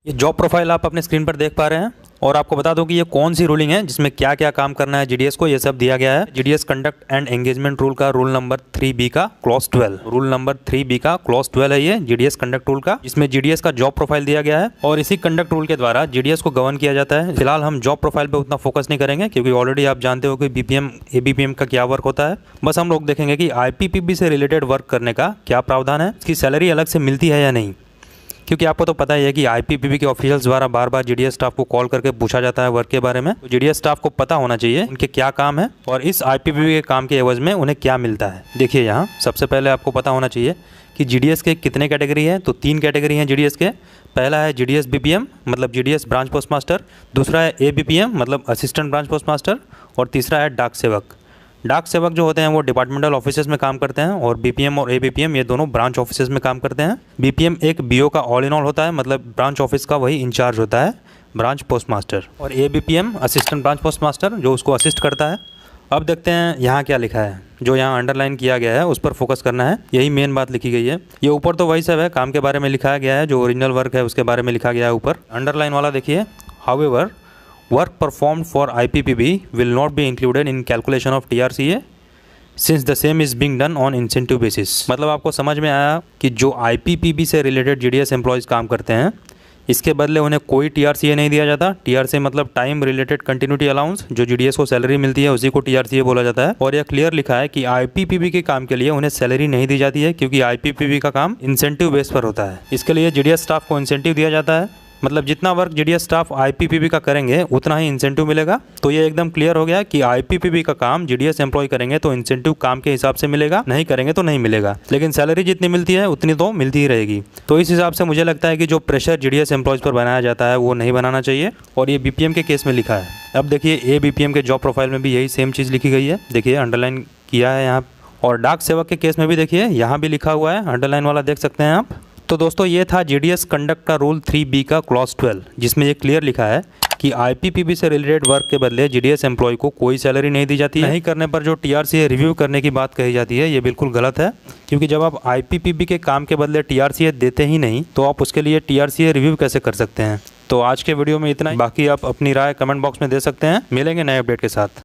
ये job profile आप अपने स्क्रीन पर देख पा रहे हैं और आपको बता दूं कि ये कौन सी रूलिंग है जिसमें क्या क्या काम करना है जीडीएस को, ये सब दिया गया है। GDS conduct and engagement rule का रूल नंबर 3B का क्लॉज 12, रूल नंबर 3B का क्लॉज 12 है ये जीडीएस कंडक्ट रूल का, जिसमें जीडीएस का जॉब प्रोफाइल दिया गया है और इसी कंडक्ट रूल के द्वारा जीडीएस को गवर्न किया जाता है। फिलहाल हम जॉब प्रोफाइल पे उतना फोकस नहीं करेंगे क्योंकि ऑलरेडी आप जानते हो कि बीपीएम एबीपीएम का क्या वर्क होता है। बस हम लोग देखेंगे कि आईपीपीबी से रिलेटेड वर्क करने का क्या प्रावधान है, इसकी सैलरी अलग से मिलती है या नहीं, क्योंकि आपको तो पता ही है कि आईपीपीबी के ऑफिशियल्स द्वारा बार बार जीडीएस स्टाफ को कॉल करके पूछा जाता है वर्क के बारे में। तो जीडीएस स्टाफ को पता होना चाहिए उनके क्या काम है और इस आईपीपीबी के काम के एवज में उन्हें क्या मिलता है। देखिए यहाँ सबसे पहले आपको पता होना चाहिए कि जीडीएस के कितने कैटेगरी है। तो 3 कैटेगरी हैं जीडीएस के। पहला है जीडीएस बीपीएम मतलब जीडीएस ब्रांच पोस्ट मास्टर, दूसरा है एबीपीएम मतलब असिस्टेंट ब्रांच पोस्ट मास्टर और तीसरा है डाक सेवक। डाक सेवक जो होते हैं वो डिपार्टमेंटल ऑफिसेज में काम करते हैं और बीपीएम और एबीपीएम ये दोनों ब्रांच ऑफिसेज में काम करते हैं। बीपीएम एक बीओ का ऑल इन ऑल होता है, मतलब ब्रांच ऑफिस का वही इंचार्ज होता है, ब्रांच पोस्ट मास्टर, और ABPM assistant branch post master जो उसको असिस्ट करता है। अब देखते हैं यहाँ क्या लिखा है, जो यहाँ अंडरलाइन किया गया है उस पर फोकस करना है, यही मेन बात लिखी गई है। ये ऊपर तो वही सब है, काम के बारे में लिखा गया है, जो ओरिजिनल वर्क है उसके बारे में लिखा गया है ऊपर। अंडरलाइन वाला देखिए, however work performed for IPPB will not be included in calculation of TRCA since the same is being done on incentive basis. मतलब आपको समझ में आया कि जो आईपीपीबी से रिलेटेड जीडीएस एम्प्लॉयज़ काम करते हैं इसके बदले उन्हें कोई टीआरसीए नहीं दिया जाता। टीआरसीए मतलब टाइम रिलेटेड कंटिन्यूटी अलाउंस, जो जीडीएस को सैलरी मिलती है उसी को टीआरसीए बोला जाता है। और यह क्लियर लिखा है कि आईपीपीबी के काम के लिए उन्हें सैलरी नहीं दी जाती है क्योंकि आईपीपीबी का काम इंसेंटिव बेस पर होता है। इसके लिए जीडीएस स्टाफ को इंसेंटिव दिया जाता है, मतलब जितना वर्क जीडीएस स्टाफ आईपीपीबी का करेंगे उतना ही इंसेंटिव मिलेगा। तो ये एकदम क्लियर हो गया कि आईपीपीबी का काम जीडीएस एम्प्लॉय करेंगे तो इंसेंटिव काम के हिसाब से मिलेगा, नहीं करेंगे तो नहीं मिलेगा, लेकिन सैलरी जितनी मिलती है उतनी तो मिलती ही रहेगी। तो इस हिसाब से मुझे लगता है कि जो प्रेशर जीडीएस एम्प्लॉयज़ पर बनाया जाता है वो नहीं बनाना चाहिए, और ये बीपीएम के केस में लिखा है। अब देखिए एबीपीएम के जॉब प्रोफाइल में भी यही सेम चीज़ लिखी गई है, देखिए अंडरलाइन किया है यहाँ। और डाक सेवक के केस में भी देखिए यहाँ भी लिखा हुआ है, अंडरलाइन वाला देख सकते हैं आप। तो दोस्तों ये था जीडीएस कंडक्ट का रूल 3B का क्लॉज 12, जिसमें ये क्लियर लिखा है कि आईपीपीबी से रिलेटेड वर्क के बदले जीडीएस एम्प्लॉय को कोई सैलरी नहीं दी जाती है। नहीं करने पर जो टीआरसीए रिव्यू करने की बात कही जाती है ये बिल्कुल गलत है, क्योंकि जब आप आईपीपीबी के काम के बदले टीआरसीए देते ही नहीं तो आप उसके लिए टीआरसीए रिव्यू कैसे कर सकते हैं। तो आज के वीडियो में इतना ही, बाकी आप अपनी राय कमेंट बॉक्स में दे सकते हैं। मिलेंगे नए अपडेट के साथ।